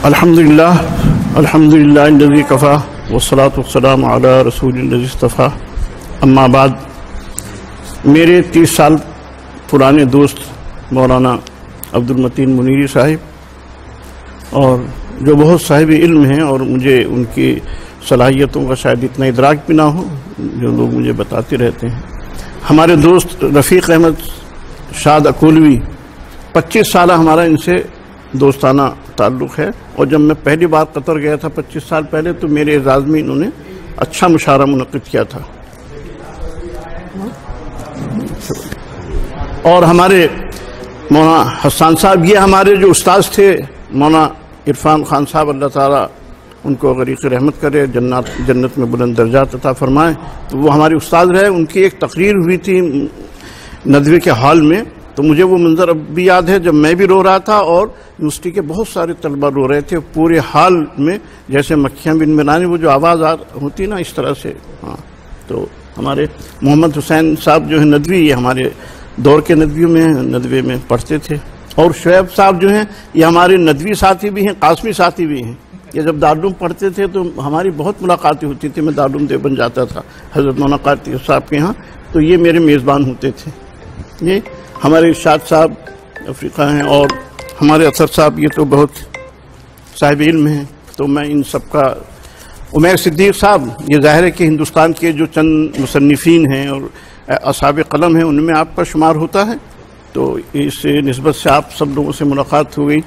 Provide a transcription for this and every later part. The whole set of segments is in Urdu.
الحمدللہ الذی کفا والصلاۃ والسلام علی رسول الذی اصطفیٰ اما بعد. میرے 30 سال پرانے دوست مولانا عبدالمتین منیری صاحب، اور جو بہت صاحب علم ہیں اور مجھے ان کی صلاحیتوں کا شاید اتنا ادراک بھی نہ ہو، جو لوگ مجھے بتاتے رہتے ہیں. ہمارے دوست رفیق احمد شاد اکولوی، 25 سالہ ہمارا ان سے دوستانہ تعلق ہے، اور جب میں پہلی بار قطر گیا تھا 25 سال پہلے تو میرے اعزاز میں انہوں نے اچھا مشاعرہ منعقد کیا تھا. اور ہمارے مولانا حسان صاحب، یہ ہمارے جو استاذ تھے، مولانا عرفان خان صاحب، اللہ تعالیٰ ان کو غریق رحمت کرے، جنت میں بلند درجات عطا فرمائے. تو وہ ہمارے استاد رہے. ان کی ایک تقریر ہوئی تھی ندوے کے ہال میں، تو مجھے وہ منظر اب بھی یاد ہے جب میں بھی رو رہا تھا اور یونیورسٹی کے بہت سارے طلبہ رو رہے تھے پورے ہال میں، جیسے مکھیاں بن بنانی، وہ جو آواز ہوتی نا اس طرح سے. ہاں، تو ہمارے محمد حسین صاحب جو ہیں ندوی، یہ ہمارے دور کے ندوے میں پڑھتے تھے. اور شعیب صاحب جو ہیں یہ ہمارے ندوی ساتھی بھی ہیں، قاسمی ساتھی بھی ہیں. یہ جب دارالعلوم پڑھتے تھے تو ہماری بہت ملاقاتیں ہوتی تھی. میں دارالعلوم دیوبند جاتا تھا حضرت مولانا قاری صاحب کے ہاں، تو یہ میرے میزبان ہوتے تھے. یہ ہمارے ارشاد صاحب افریقہ ہیں، اور ہمارے اثر صاحب یہ تو بہت صاحب علم ہیں. تو میں ان سب کا، عمیر صدیق صاحب، یہ ظاہر ہے کہ ہندوستان کے جو چند مصنفین ہیں اور اصحاب قلم ہیں ان میں آپ کا شمار ہوتا ہے. تو اس نسبت سے آپ سب لوگوں سے ملاقات ہو گئی.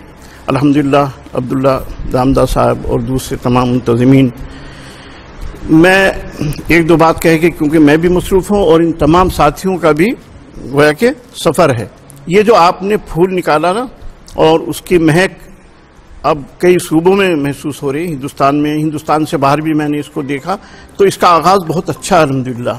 الحمدللہ عبداللہ دامدہ صاحب اور دوسرے تمام منتظمین. میں ایک دو بات کہے کہ کیونکہ میں بھی مصروف ہوں اور ان تمام ساتھیوں کا بھی گویا کہ سفر ہے. یہ جو آپ نے پھول نکالا نا، اور اس کی مہک اب کئی صوبوں میں محسوس ہو رہی، ہندوستان سے باہر بھی میں نے اس کو دیکھا، تو اس کا آغاز بہت اچھا ہے الحمدللہ.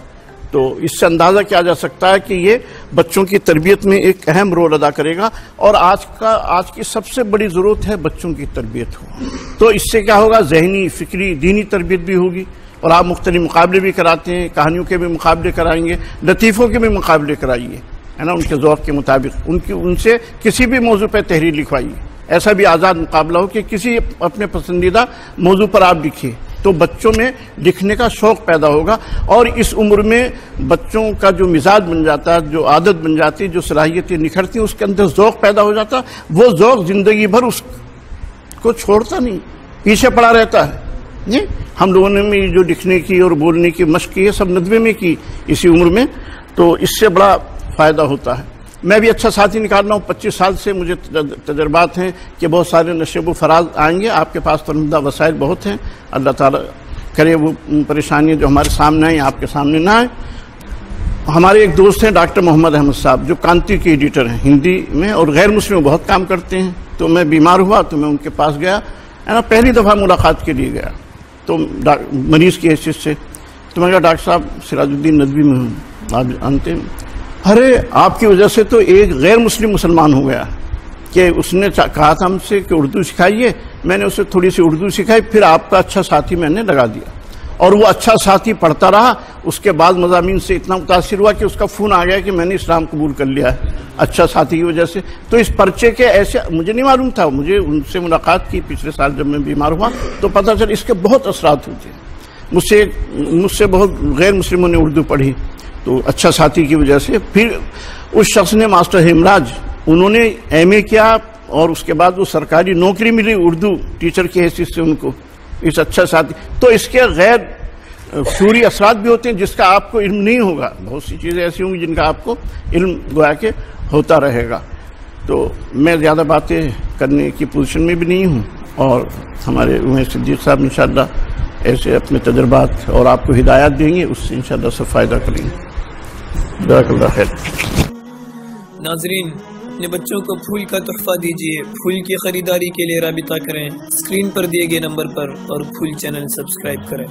تو اس سے اندازہ کیا جا سکتا ہے کہ یہ بچوں کی تربیت میں ایک اہم رول ادا کرے گا. اور آج کی سب سے بڑی ضرورت ہے بچوں کی تربیت ہو. تو اس سے کیا ہوگا، ذہنی، فکری، دینی تربیت بھی ہوگی. اور آپ مختلف مقابلے بھی کراتے ہیں، کہانیوں کے بھی مقابلے کرائیں گے، لطیفوں کے بھی مقابلے کرائیے، ہے نا، ان کے ذوق کے مطابق. ان سے کسی بھی موضوع پہ تحریر لکھوائیے. ایسا بھی آزاد مقابلہ ہو کہ کسی اپنے پسندیدہ موضوع پر آپ لکھیے، تو بچوں میں لکھنے کا شوق پیدا ہوگا. اور اس عمر میں بچوں کا جو مزاج بن جاتا ہے، جو عادت بن جاتی ہے، جو صلاحیتیں نکھرتی ہیں، اس کے اندر ذوق پیدا ہو جاتا ہے. وہ ذوق زندگی بھر اس کو چھوڑتا نہیں، پیچھے پڑا رہتا ہے. ہم لوگوں نے بھی جو لکھنے کی اور بولنے کی مشق کی ہے، سب ندوے میں کی اسی عمر میں. تو اس سے بڑا فائدہ ہوتا ہے. میں بھی اچھا ساتھی نکال رہا ہوں. 25 سال سے مجھے تجربات ہیں کہ بہت سارے نشیب و فراز آئیں گے. آپ کے پاس فرمودہ وسائل بہت ہیں. اللہ تعالیٰ کرے وہ پریشانیاں جو ہمارے سامنے آئیں آپ کے سامنے نہ آئیں. ہمارے ایک دوست ہیں ڈاکٹر محمد احمد صاحب، جو کانتی کے ایڈیٹر ہیں ہندی میں، اور غیر مسلم بہت کام کرتے ہیں. تو میں بیمار ہوا تو میں ان کے پاس گیا، پہلی دفعہ ملاقات کے لیے گیا تو مریض کی حیثیت سے. تو میں کہا ڈاکٹر صاحب سراج الدین ندوی میں ہوں، آپ جانتے ہیں. ارے آپ کی وجہ سے تو ایک غیر مسلم مسلمان ہو گیا، کہ اس نے کہا تھا ہم سے کہ اردو سکھائیے. میں نے اسے تھوڑی سی اردو سکھائی، پھر آپ کا اچھا ساتھی میں نے لگا دیا. اور وہ اچھا ساتھی پڑھتا رہا. اس کے بعد مضامین سے اتنا متاثر ہوا کہ اس کا فون آ گیا کہ میں نے اسلام قبول کر لیا ہے اچھا ساتھی کی وجہ سے. تو اس پرچے کے ایسے مجھے نہیں معلوم تھا. مجھے ان سے ملاقات کی پچھلے سال جب میں بیمار ہوا تو پتہ چلا اس کے بہت اثرات ہوتے ہیں. مجھ سے بہت غیر مسلموں نے اردو پڑھی، تو اچھا ساتھی کی وجہ سے. پھر اس شخص نے ماسٹر ہیمراج، انہوں نے ایم اے کیا، اور اس کے بعد وہ سرکاری نوکری ملی اردو ٹیچر کی حیثیت سے ان کو، اس اچھا ساتھی. تو اس کے غیر شعوری اثرات بھی ہوتے ہیں جس کا آپ کو علم نہیں ہوگا. بہت سی چیزیں ایسی ہوں گی جن کا آپ کو علم گویا کہ ہوتا رہے گا. تو میں زیادہ باتیں کرنے کی پوزیشن میں بھی نہیں ہوں. اور ہمارے عمیر صدیق صاحب انشاءاللہ ایسے اپنے تجربات اور آپ کو ہدایات دیں گے، اس سے انشاءاللہ سب فائدہ کریں گے. جزاک اللہ خیر. ناظرین، اپنے بچوں کو پھول کا تحفہ دیجیے. پھول کی خریداری کے لیے رابطہ کریں اسکرین پر دیے گئے نمبر پر، اور پھول چینل سبسکرائب کریں.